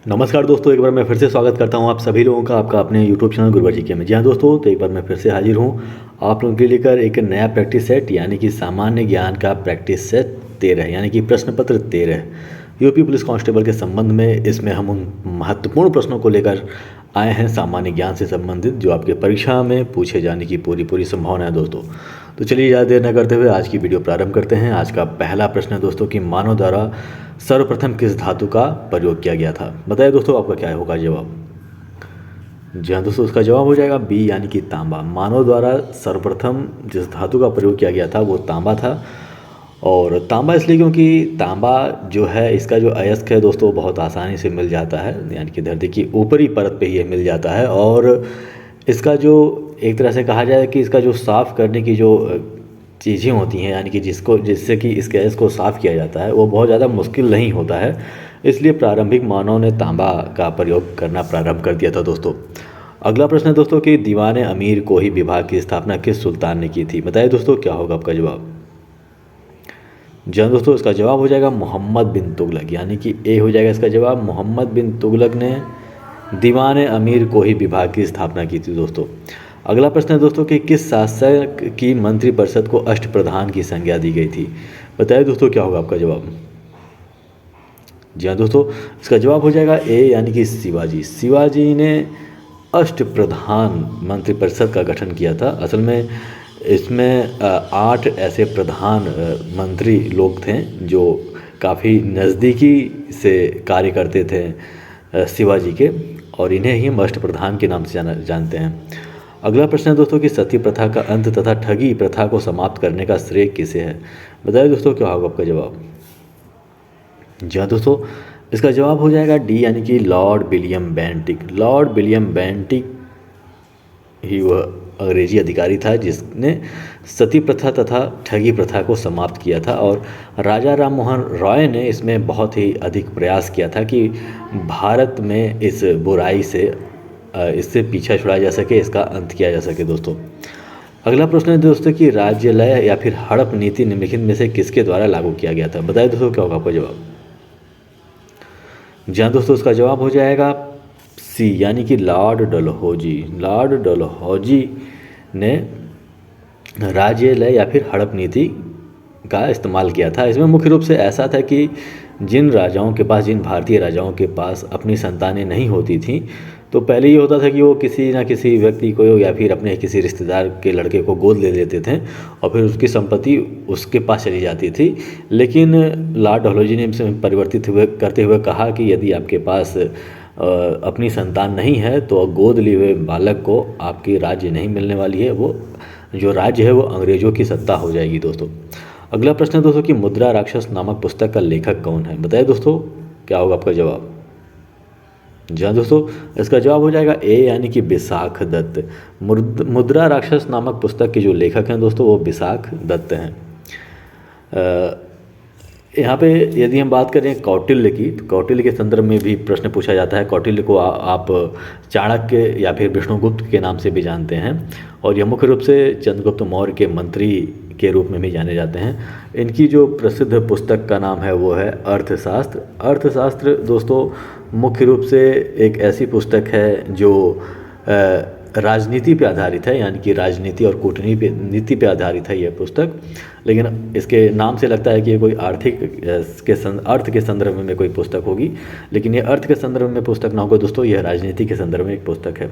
नमस्कार दोस्तों, एक बार मैं फिर से स्वागत करता हूं आप सभी लोगों का आपका अपने यूट्यूब चैनल गुरुवर जी के में। जी हाँ दोस्तों, तो एक बार मैं फिर से हाजिर हूं आप लोगों के लेकर एक नया प्रैक्टिस सेट यानी कि सामान्य ज्ञान का प्रैक्टिस सेट 13 यानी कि प्रश्न पत्र 13 यूपी पुलिस कांस्टेबल के संबंध में। इसमें हम उन महत्वपूर्ण प्रश्नों को लेकर आए हैं सामान्य ज्ञान से संबंधित जो आपके परीक्षा में पूछे जाने की पूरी संभावना है दोस्तों। तो चलिए ज़्यादा देर न करते हुए आज की वीडियो प्रारंभ करते हैं। आज का पहला प्रश्न है दोस्तों कि मानव द्वारा सर्वप्रथम किस धातु का प्रयोग किया गया था। बताइए दोस्तों आपका क्या होगा जवाब। जी हाँ दोस्तों, उसका जवाब हो जाएगा बी यानी कि तांबा। मानव द्वारा सर्वप्रथम जिस धातु का प्रयोग किया गया था वो तांबा था। और तांबा इसलिए क्योंकि तांबा जो है इसका जो अयस्क है दोस्तों बहुत आसानी से मिल जाता है, यानी कि धरती की ऊपरी परत पे ही ये मिल जाता है। और इसका जो एक तरह से कहा जाए कि इसका जो साफ़ करने की जो चीज़ें होती हैं, यानी कि जिससे कि इस गैस को साफ़ किया जाता है वो बहुत ज़्यादा मुश्किल नहीं होता है। इसलिए प्रारंभिक मानव ने तांबा का प्रयोग करना प्रारंभ कर दिया था दोस्तों। अगला प्रश्न है दोस्तों कि दीवाने अमीर कोही विभाग की स्थापना किस सुल्तान ने की थी। बताइए दोस्तों क्या होगा आपका जवाब। जी हाँ दोस्तों, इसका जवाब हो जाएगा मोहम्मद बिन तुगलक, यानी कि ए हो जाएगा इसका जवाब। मोहम्मद बिन तुगलक ने दीवाने अमीर कोही विभाग की स्थापना की थी दोस्तों। अगला प्रश्न है दोस्तों कि किस शासक की मंत्रिपरिषद को अष्टप्रधान की संज्ञा दी गई थी। बताइए दोस्तों क्या होगा आपका जवाब। जी हाँ दोस्तों, इसका जवाब हो जाएगा ए यानी कि शिवाजी। शिवाजी ने अष्टप्रधान मंत्रिपरिषद का गठन किया था। असल में इसमें 8 ऐसे प्रधान मंत्री लोग थे जो काफ़ी नज़दीकी से कार्य करते थे शिवाजी के, और इन्हें ही हम अष्टप्रधान के नाम से जानते हैं। अगला प्रश्न है दोस्तों कि सती प्रथा का अंत तथा ठगी प्रथा को समाप्त करने का श्रेय किसे है। बताइए दोस्तों क्या होगा आपका जवाब। जी हाँ दोस्तों, इसका जवाब हो जाएगा डी यानी कि Lord William Bentinck. Lord William Bentinck ही वह अंग्रेजी अधिकारी था जिसने सती प्रथा तथा ठगी प्रथा को समाप्त किया था। और राजा राम मोहन रॉय ने इसमें बहुत ही अधिक प्रयास किया था कि भारत में इस बुराई से इससे पीछा छुड़ाया जा सके, इसका अंत किया जा सके दोस्तों। अगला प्रश्न है दोस्तों कि राज्यालय या फिर हड़प नीति निम्नलिखित में से किसके द्वारा लागू किया गया था। बताइए दोस्तों क्या होगा आपका जवाब। जी हाँ दोस्तों, इसका जवाब हो जाएगा सी यानी कि लॉर्ड डलहौजी। लॉर्ड डलहौजी ने राज्यालय या फिर हड़प नीति का इस्तेमाल किया था। इसमें मुख्य रूप से ऐसा था कि जिन भारतीय राजाओं के पास अपनी संतानें नहीं होती थीं, तो पहले ये होता था कि वो किसी ना किसी व्यक्ति को या फिर अपने किसी रिश्तेदार के लड़के को गोद ले लेते थे और फिर उसकी संपत्ति उसके पास चली जाती थी। लेकिन लॉर्ड डलहौजी ने इसमें करते हुए कहा कि यदि आपके पास अपनी संतान नहीं है तो गोद लिए हुए बालक को आपकी राज्य नहीं मिलने वाली है, वो जो राज्य है वो अंग्रेज़ों की सत्ता हो जाएगी दोस्तों। अगला प्रश्न है दोस्तों कि मुद्रा राक्षस नामक पुस्तक का लेखक कौन है। बताइए दोस्तों क्या होगा आपका जवाब। जी हाँ दोस्तों, इसका जवाब हो जाएगा ए यानी कि विशाख दत्त। मुद्रा राक्षस नामक पुस्तक के जो लेखक हैं दोस्तों वो विशाख दत्त हैं। यहाँ पे यदि हम बात करें कौटिल्य की, तो कौटिल्य के संदर्भ में भी प्रश्न पूछा जाता है। कौटिल्य को आप चाणक्य या फिर विष्णुगुप्त के नाम से भी जानते हैं, और यह मुख्य रूप से चंद्रगुप्त मौर्य के मंत्री के रूप में भी जाने जाते हैं। इनकी जो प्रसिद्ध पुस्तक का नाम है वो है अर्थशास्त्र। अर्थशास्त्र दोस्तों मुख्य रूप से एक ऐसी पुस्तक है जो राजनीति पे आधारित है, यानी कि राजनीति और कूटनीति पे आधारित है यह पुस्तक। लेकिन इसके नाम से लगता है कि ये कोई अर्थ के संदर्भ में कोई पुस्तक होगी, लेकिन ये अर्थ के संदर्भ में पुस्तक ना होगा दोस्तों, यह राजनीति के संदर्भ में एक पुस्तक है।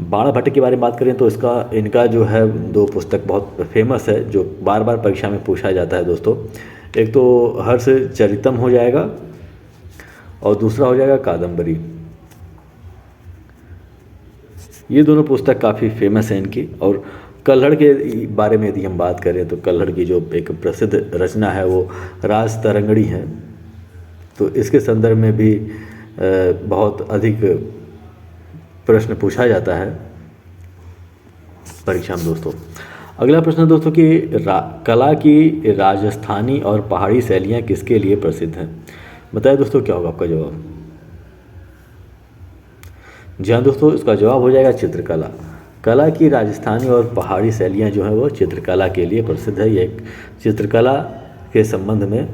बाणभट्ट के बारे में बात करें तो इनका जो है 2 पुस्तक बहुत फेमस है जो बार बार परीक्षा में पूछा जाता है दोस्तों। एक तो हर्ष चरितम हो जाएगा और दूसरा हो जाएगा कादम्बरी। ये दोनों पुस्तक काफ़ी फेमस हैं इनकी। और कल्हड़ के बारे में यदि हम बात करें तो कल्हड़ की जो एक प्रसिद्ध रचना है वो राज तरंगणी है, तो इसके संदर्भ में भी बहुत अधिक प्रश्न पूछा जाता है परीक्षा में दोस्तों। अगला प्रश्न दोस्तों कि कला की राजस्थानी और पहाड़ी शैलियाँ किसके लिए प्रसिद्ध हैं। बताइए दोस्तों क्या होगा आपका जवाब। जी हाँ दोस्तों, इसका जवाब हो जाएगा चित्रकला। कला की राजस्थानी और पहाड़ी शैलियाँ जो हैं वो चित्रकला के लिए प्रसिद्ध है। ये एक चित्रकला के संबंध में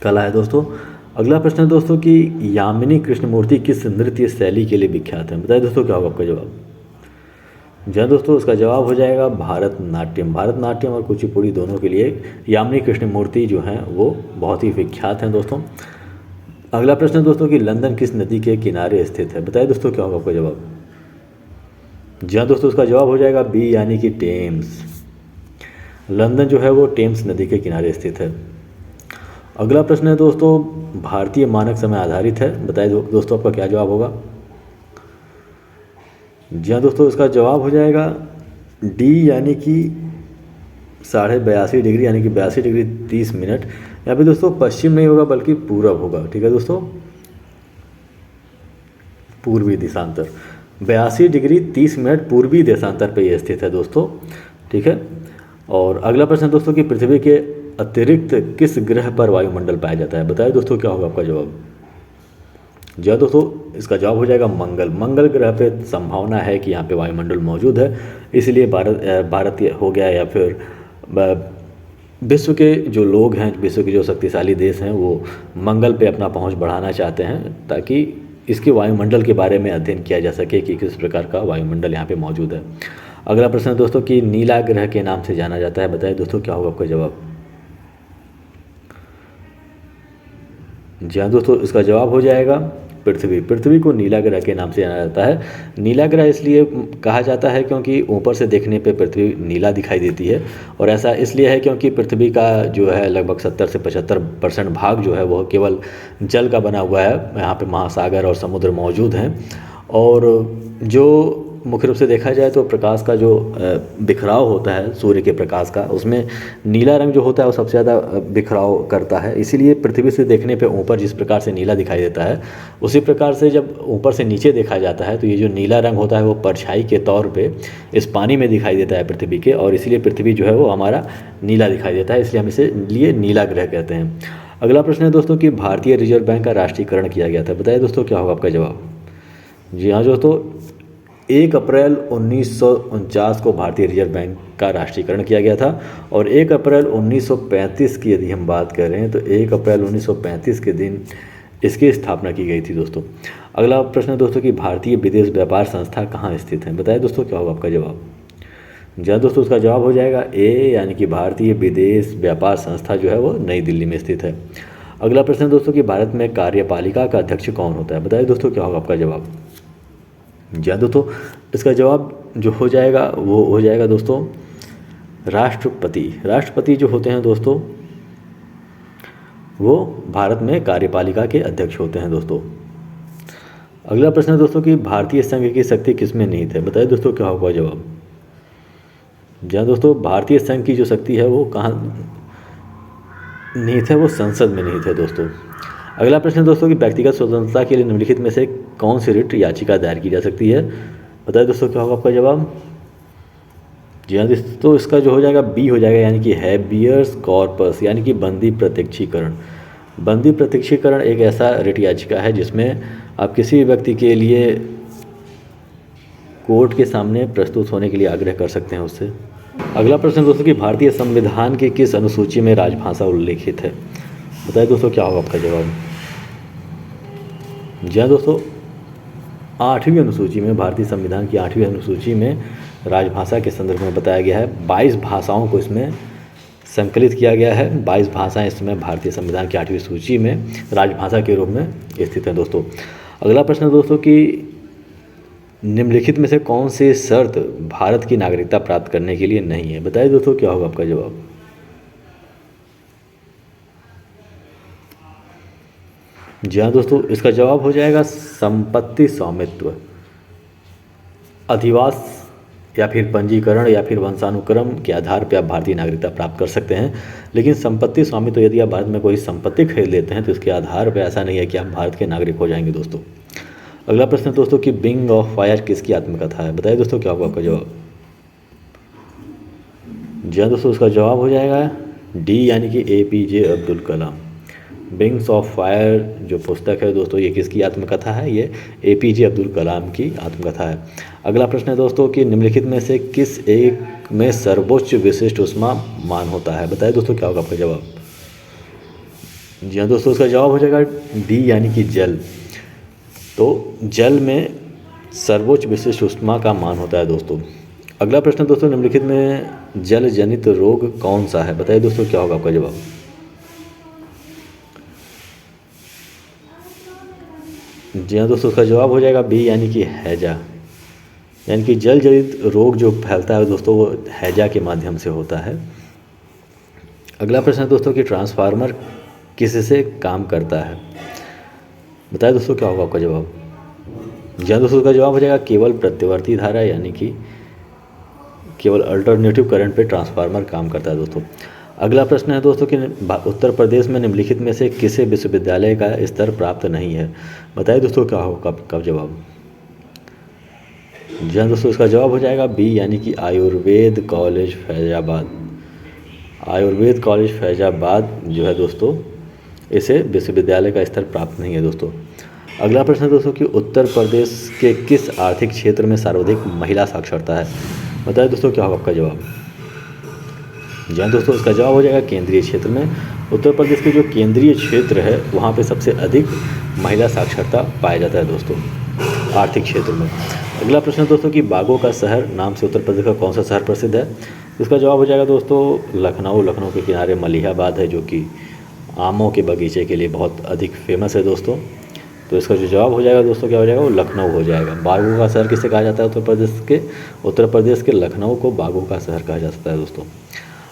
कला है दोस्तों। अगला प्रश्न है दोस्तों कि यामिनी कृष्णमूर्ति किस नृत्य शैली के लिए विख्यात है? बताइए दोस्तों क्या होगा आपका जवाब। जी हाँ दोस्तों, इसका जवाब हो जाएगा भारतनाट्यम। भारतनाट्यम और कुचिपुड़ी दोनों के लिए यामिनी कृष्णमूर्ति जो हैं वो बहुत ही विख्यात हैं दोस्तों। अगला प्रश्न है दोस्तों कि लंदन किस नदी के किनारे स्थित है? बताइए दोस्तों क्या होगा आपका जवाब। जी हाँ दोस्तों, इसका जवाब हो जाएगा बी यानी कि टेम्स। लंदन जो है वो टेम्स नदी के किनारे स्थित है। अगला प्रश्न है दोस्तों भारतीय मानक समय आधारित है। बताइए दोस्तों आपका क्या जवाब होगा। जी हाँ दोस्तों, इसका जवाब हो जाएगा डी यानी कि 82.5 डिग्री यानी कि 82 डिग्री 30 मिनट। यहाँ पे दोस्तों पश्चिम नहीं होगा बल्कि पूरब होगा। ठीक है दोस्तों, पूर्वी देशांतर 82 डिग्री 30 मिनट पूर्वी देशांतर पे ये स्थित है दोस्तों। ठीक है, और अगला प्रश्न है दोस्तों कि पृथ्वी के अतिरिक्त किस ग्रह पर वायुमंडल पाया जाता है? बताइए दोस्तों क्या होगा आपका जवाब। जी हाँ दोस्तों, इसका जवाब हो जाएगा मंगल। मंगल ग्रह पे संभावना है कि यहाँ पे वायुमंडल मौजूद है, इसलिए भारत हो गया या फिर विश्व के जो लोग हैं, विश्व के जो शक्तिशाली देश हैं वो मंगल पे अपना पहुंच बढ़ाना चाहते हैं ताकि इसके वायुमंडल के बारे में अध्ययन किया जा सके कि किस प्रकार का वायुमंडल यहाँ पे मौजूद है। अगला प्रश्न है दोस्तों कि नीला ग्रह के नाम से जाना जाता है। बताइए दोस्तों क्या होगा आपका जवाब। जी हाँ दोस्तों, इसका जवाब हो जाएगा पृथ्वी। पृथ्वी को नीला ग्रह के नाम से जाना जाता है। नीला ग्रह इसलिए कहा जाता है क्योंकि ऊपर से देखने पे पृथ्वी नीला दिखाई देती है, और ऐसा इसलिए है क्योंकि पृथ्वी का जो है लगभग 70 से 75% भाग जो है वह केवल जल का बना हुआ है। यहाँ पे महासागर और समुद्र मौजूद हैं, और जो मुख्य रूप से देखा जाए तो प्रकाश का जो बिखराव होता है सूर्य के प्रकाश का, उसमें नीला रंग जो होता है वो सबसे ज़्यादा बिखराव करता है। इसीलिए पृथ्वी से देखने पे ऊपर जिस प्रकार से नीला दिखाई देता है, उसी प्रकार से जब ऊपर से नीचे देखा जाता है तो ये जो नीला रंग होता है वो परछाई के तौर पे इस पानी में दिखाई देता है पृथ्वी के, और इसीलिए पृथ्वी जो है वो हमारा नीला दिखाई देता है, इसलिए हम इसे लिए नीला ग्रह कहते हैं। अगला प्रश्न है दोस्तों कि भारतीय रिजर्व बैंक का राष्ट्रीयकरण किया गया था। बताइए दोस्तों क्या होगा आपका जवाब। जी हाँ दोस्तों, 1 अप्रैल 1949 को भारतीय रिजर्व बैंक का राष्ट्रीयकरण किया गया था, और 1 अप्रैल 1935 की यदि हम बात करें तो 1 अप्रैल 1935 के दिन इसकी स्थापना की गई थी दोस्तों। अगला प्रश्न है दोस्तों कि भारतीय विदेश व्यापार संस्था कहाँ स्थित है। बताइए दोस्तों क्या होगा आपका जवाब। जी हाँ दोस्तों, उसका जवाब हो जाएगा ए यानी कि भारतीय विदेश व्यापार संस्था जो है वो नई दिल्ली में स्थित है। अगला प्रश्न है दोस्तों कि भारत में कार्यपालिका का अध्यक्ष कौन होता है। बताइए दोस्तों क्या होगा आपका जवाब। जी हाँ दोस्तों, इसका जवाब जो हो जाएगा वो हो जाएगा दोस्तों राष्ट्रपति। राष्ट्रपति जो होते हैं दोस्तों वो भारत में कार्यपालिका के अध्यक्ष होते हैं दोस्तों। अगला प्रश्न है दोस्तों कि भारतीय संघ की शक्ति किसमें निहित है। बताइए दोस्तों क्या होगा जवाब। जी हाँ दोस्तों, भारतीय संघ की जो शक्ति है वो कहाँ निहित है, वो संसद में निहित है दोस्तों। अगला प्रश्न है दोस्तों कि व्यक्तिगत स्वतंत्रता के लिए निम्नलिखित में से कौन सी रिट याचिका दायर की जा सकती है। बताइए दोस्तों क्या होगा आपका जवाब। जी हाँ दोस्तों, इसका जो हो जाएगा बी हो जाएगा यानी कि हैबियस कॉर्पस यानी कि बंदी प्रत्यक्षीकरण। बंदी प्रत्यक्षीकरण एक ऐसा रिट याचिका है जिसमें आप किसी भी व्यक्ति के लिए कोर्ट के सामने प्रस्तुत होने के लिए आग्रह कर सकते हैं उससे। अगला प्रश्न दोस्तों कि भारतीय संविधान की किस अनुसूची में राजभाषा उल्लेखित है। बताइए दोस्तों क्या होगा आपका जवाब। जी हाँ दोस्तों, 8वीं अनुसूची में, भारतीय संविधान की 8वीं अनुसूची में राजभाषा के संदर्भ में बताया गया है। 22 भाषाओं को इसमें संकलित किया गया है। 22 भाषाएं इस समय भारतीय संविधान की 8वीं सूची में राजभाषा के रूप में स्थित हैं दोस्तों। अगला प्रश्न है दोस्तों कि निम्नलिखित में से कौन सी शर्त भारत की नागरिकता प्राप्त करने के लिए नहीं है। बताइए दोस्तों क्या होगा आपका जवाब। जी हाँ दोस्तों, इसका जवाब हो जाएगा संपत्ति स्वामित्व। अधिवास या फिर पंजीकरण या फिर वंशानुक्रम के आधार पर आप भारतीय नागरिकता प्राप्त कर सकते हैं, लेकिन संपत्ति स्वामित्व यदि आप भारत में कोई संपत्ति खरीद लेते हैं तो इसके आधार पर ऐसा नहीं है कि आप भारत के नागरिक हो जाएंगे दोस्तों। अगला प्रश्न है दोस्तों कि विंग ऑफ फायर किसकी आत्मकथा है। बताइए दोस्तों क्या होगा आपका जवाब। जी हाँ दोस्तों, उसका जवाब हो जाएगा डी यानी कि APJ Abdul Kalam. Wings of fire जो पुस्तक है दोस्तों ये किसकी आत्मकथा है, ये APJ अब्दुल कलाम की आत्मकथा है। अगला प्रश्न है दोस्तों कि निम्नलिखित में से किस एक में सर्वोच्च विशिष्ट ऊष्मा मान होता है। बताइए दोस्तों क्या होगा आपका जवाब। जी हाँ दोस्तों, इसका जवाब हो जाएगा डी यानी कि जल। तो जल में सर्वोच्च विशिष्ट ऊष्मा का मान होता है दोस्तों। अगला प्रश्न दोस्तों, निम्नलिखित में जल जनित रोग कौन सा है? बताइए दोस्तों क्या होगा आपका जवाब। जी हाँ दोस्तों, इसका जवाब हो जाएगा बी यानी कि हैजा। यानी कि जल जनित रोग जो फैलता है दोस्तों वो हैजा के माध्यम से होता है। अगला प्रश्न है दोस्तों कि ट्रांसफार्मर किससे काम करता है? बताइए दोस्तों क्या होगा आपका जवाब। जी हाँ दोस्तों, इसका जवाब हो जाएगा केवल प्रत्यावर्ती धारा, यानी कि केवल अल्टरनेटिव करंट पे ट्रांसफार्मर काम करता है दोस्तों। अगला प्रश्न है दोस्तों कि उत्तर प्रदेश में निम्नलिखित में से किसे विश्वविद्यालय का स्तर प्राप्त नहीं है? बताइए दोस्तों क्या होगा आपका जवाब। जी हाँ दोस्तों, इसका जवाब हो जाएगा बी यानी कि आयुर्वेद कॉलेज फैजाबाद। आयुर्वेद कॉलेज फैजाबाद जो है दोस्तों, इसे विश्वविद्यालय का स्तर प्राप्त नहीं है दोस्तों। अगला प्रश्न है दोस्तों कि उत्तर प्रदेश के किस आर्थिक क्षेत्र में सर्वाधिक महिला साक्षरता है? बताइए दोस्तों क्या होगा आपका जवाब। जी हाँ दोस्तों, इसका जवाब हो जाएगा केंद्रीय क्षेत्र में। उत्तर प्रदेश के जो केंद्रीय क्षेत्र है वहाँ पे सबसे अधिक महिला साक्षरता पाया जाता है दोस्तों आर्थिक क्षेत्र में। अगला प्रश्न है दोस्तों कि बागों का शहर नाम से उत्तर प्रदेश का कौन सा शहर प्रसिद्ध है? इसका जवाब हो जाएगा दोस्तों लखनऊ। लखनऊ के किनारे मलिहाबाद है जो कि आमों के बगीचे के लिए बहुत अधिक फेमस है दोस्तों। तो इसका जो जवाब हो जाएगा दोस्तों क्या हो जाएगा, वो लखनऊ हो जाएगा। बागों का शहर किसे कहा जाता है? उत्तर प्रदेश के लखनऊ को बागों का शहर कहा जाता है दोस्तों।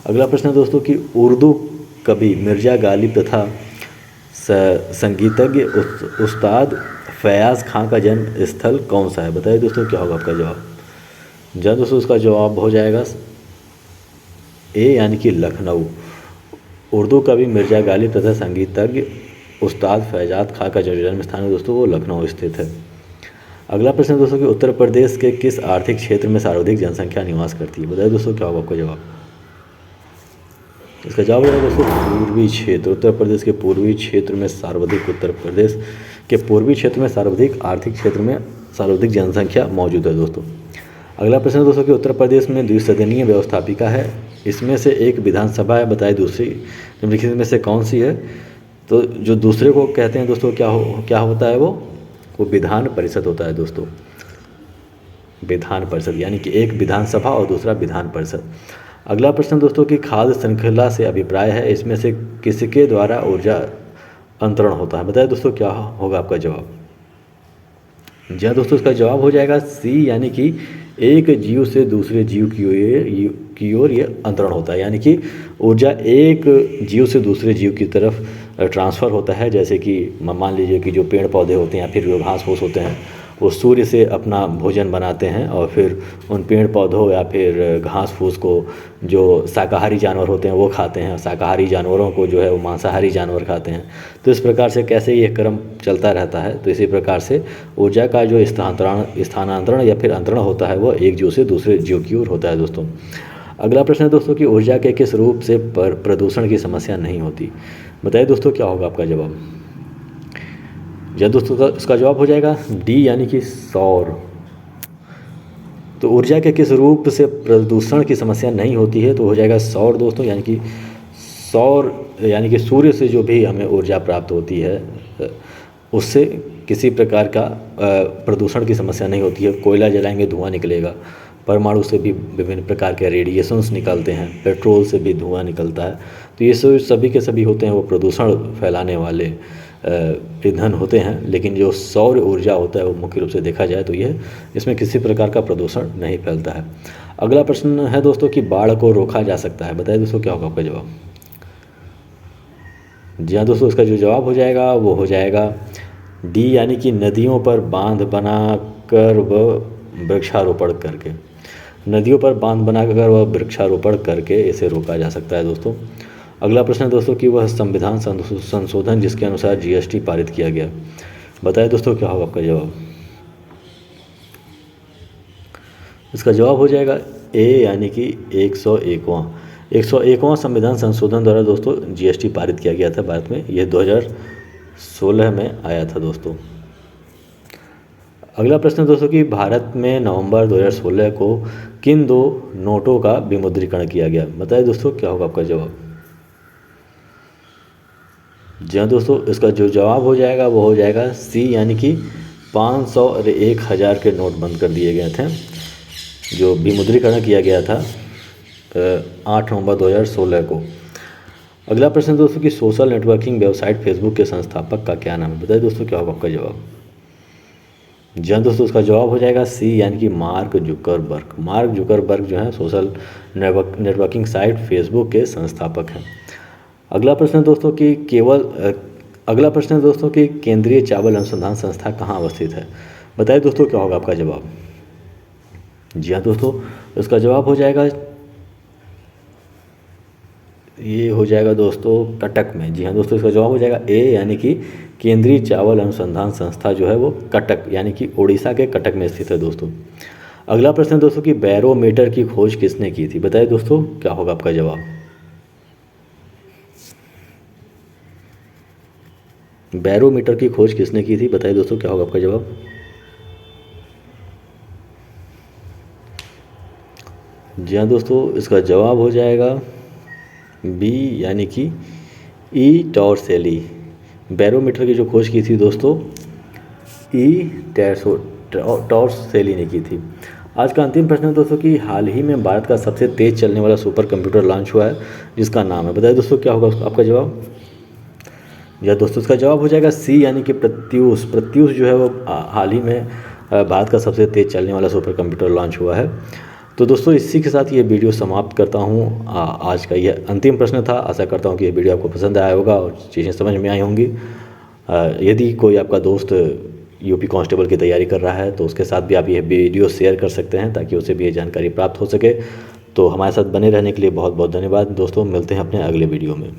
अगला प्रश्न है दोस्तों कि उर्दू कवि मिर्ज़ा गालिब तथा संगीतज्ञ उस्ताद फयाज़ खां का जन्म स्थल कौन सा है? बताइए दोस्तों क्या होगा आपका जवाब। जी दोस्तों, उसका जवाब हो जाएगा ए यानी कि लखनऊ। उर्दू कवि मिर्ज़ा गालिब तथा संगीतज्ञ उस्ताद फैजाद खां का जो जन्म स्थान है दोस्तों वो लखनऊ स्थित है। अगला प्रश्न है दोस्तों कि उत्तर प्रदेश के किस आर्थिक क्षेत्र में सर्वाधिक जनसंख्या निवास करती है? बताइए दोस्तों क्या होगा आपका जवाब। इसका जवाब है दोस्तों पूर्वी क्षेत्र। उत्तर प्रदेश के पूर्वी क्षेत्र में सर्वाधिक उत्तर प्रदेश के पूर्वी क्षेत्र में सर्वाधिक आर्थिक क्षेत्र में सर्वाधिक जनसंख्या मौजूद है दोस्तों। अगला प्रश्न है दोस्तों कि उत्तर प्रदेश में द्विसदनीय व्यवस्थापिका है, इसमें से एक विधानसभा है, बताइए दूसरी निम्नलिखित में से कौन सी है? तो जो दूसरे को कहते हैं दोस्तों क्या होता है वो विधान परिषद होता है दोस्तों। विधान परिषद यानी कि एक विधानसभा और दूसरा विधान परिषद। अगला प्रश्न दोस्तों कि खाद्य श्रृंखला से अभिप्राय है, इसमें से किसके द्वारा ऊर्जा अंतरण होता है? बताइए दोस्तों क्या होगा आपका जवाब। जी हाँ दोस्तों, इसका जवाब हो जाएगा सी यानी कि एक जीव से दूसरे जीव की ओर ये अंतरण होता है। यानी कि ऊर्जा एक जीव से दूसरे जीव की तरफ ट्रांसफ़र होता है। जैसे कि मान लीजिए कि जो पेड़ पौधे होते हैं या फिर जो घास फूस होते हैं वो सूर्य से अपना भोजन बनाते हैं और फिर उन पेड़ पौधों या फिर घास फूस को जो शाकाहारी जानवर होते हैं वो खाते हैं, शाकाहारी जानवरों को जो है वो मांसाहारी जानवर खाते हैं। तो इस प्रकार से कैसे ये क्रम चलता रहता है, तो इसी प्रकार से ऊर्जा का जो स्थानांतरण या फिर अंतरण होता है वो एक जीव से दूसरे जीव की ओर होता है दोस्तों। अगला प्रश्न है दोस्तों कि ऊर्जा के किस रूप से प्रदूषण की समस्या नहीं होती? बताइए दोस्तों क्या होगा आपका जवाब। या दोस्तों इसका जवाब हो जाएगा डी यानी कि सौर। तो ऊर्जा के किस रूप से प्रदूषण की समस्या नहीं होती है? तो हो जाएगा सौर दोस्तों। यानी कि सौर यानी कि सूर्य से जो भी हमें ऊर्जा प्राप्त होती है उससे किसी प्रकार का प्रदूषण की समस्या नहीं होती है। कोयला जलाएंगे धुआं निकलेगा, परमाणु से भी विभिन्न प्रकार के रेडिएशंस निकलते हैं, पेट्रोल से भी धुआं निकलता है। तो ये सभी के सभी होते हैं वो प्रदूषण फैलाने वाले ईंधन होते हैं। लेकिन जो सौर ऊर्जा होता है वो मुख्य रूप से देखा जाए तो यह इसमें किसी प्रकार का प्रदूषण नहीं फैलता है। अगला प्रश्न है दोस्तों कि बाढ़ को रोका जा सकता है? बताइए दोस्तों क्या होगा आपका जवाब। जी हाँ दोस्तों, इसका जो जवाब हो जाएगा वो हो जाएगा डी यानी कि नदियों पर बांध बनाकर व वृक्षारोपण करके। नदियों पर बांध बनाकर व वृक्षारोपण करके इसे रोका जा सकता है दोस्तों। अगला प्रश्न है दोस्तों कि वह संविधान संशोधन जिसके अनुसार जीएसटी पारित किया गया। बताइए दोस्तों क्या होगा आपका जवाब। इसका जवाब हो जाएगा ए यानी कि 101वां संविधान संशोधन द्वारा दोस्तों जीएसटी पारित किया गया था भारत में। यह 2016 में आया था दोस्तों। अगला प्रश्न दोस्तों कि भारत में नवंबर 2016 को किन दो नोटों का विमुद्रीकरण किया गया? बताइए दोस्तों क्या होगा आपका जवाब। जी हाँ दोस्तों, इसका जो जवाब हो जाएगा वो हो जाएगा सी, यानी कि 500 और 1000 के नोट बंद कर दिए गए थे, जो विमुद्रीकरण किया गया था 8 नवंबर 2016 को। अगला प्रश्न दोस्तों कि सोशल नेटवर्किंग वेबसाइट फेसबुक के संस्थापक का क्या नाम है? बताइए दोस्तों क्या होगा आपका जवाब। जी हाँ दोस्तों, उसका जवाब हो जाएगा सी, यानी कि मार्क जुकरबर्ग। मार्क जुकरबर्ग जो है सोशल नेटवर्किंग साइट फेसबुक के संस्थापक हैं। अगला प्रश्न दोस्तों कि अगला प्रश्न है दोस्तों कि केंद्रीय चावल अनुसंधान संस्था कहाँ अवस्थित है? बताइए दोस्तों क्या होगा आपका जवाब। जी हाँ दोस्तों, इसका जवाब हो जाएगा, ये हो जाएगा दोस्तों कटक में। जी हाँ दोस्तों, इसका जवाब हो जाएगा ए, यानी कि केंद्रीय चावल अनुसंधान संस्था जो है वो कटक यानी कि उड़ीसा के कटक में स्थित है दोस्तों। अगला प्रश्न है दोस्तों कि बैरोमीटर की खोज किसने की थी? बताइए दोस्तों क्या होगा आपका जवाब। बैरोमीटर की खोज किसने की थी? बताइए दोस्तों क्या होगा आपका जवाब। जी हाँ दोस्तों, इसका जवाब हो जाएगा बी, यानी कि ई टॉर्सेली। बैरोमीटर की जो खोज की थी दोस्तों ई टॉर्सेली ने की थी। आज का अंतिम प्रश्न है दोस्तों कि हाल ही में भारत का सबसे तेज़ चलने वाला सुपर कंप्यूटर लॉन्च हुआ है, जिसका नाम है। बताइए दोस्तों क्या होगा आपका जवाब। या दोस्तों इसका जवाब हो जाएगा सी, यानी कि प्रत्यूष। प्रत्यूष जो है वो हाल ही में भारत का सबसे तेज़ चलने वाला सुपर कंप्यूटर लॉन्च हुआ है। तो दोस्तों इसी के साथ ये वीडियो समाप्त करता हूँ। आज का ये अंतिम प्रश्न था। आशा करता हूँ कि ये वीडियो आपको पसंद आया होगा और चीज़ें समझ में आई होंगी। यदि कोई आपका दोस्त यूपी कांस्टेबल की तैयारी कर रहा है तो उसके साथ भी आप ये वीडियो शेयर कर सकते हैं, ताकि उसे भी ये जानकारी प्राप्त हो सके। तो हमारे साथ बने रहने के लिए बहुत बहुत धन्यवाद दोस्तों। मिलते हैं अपने अगले वीडियो में।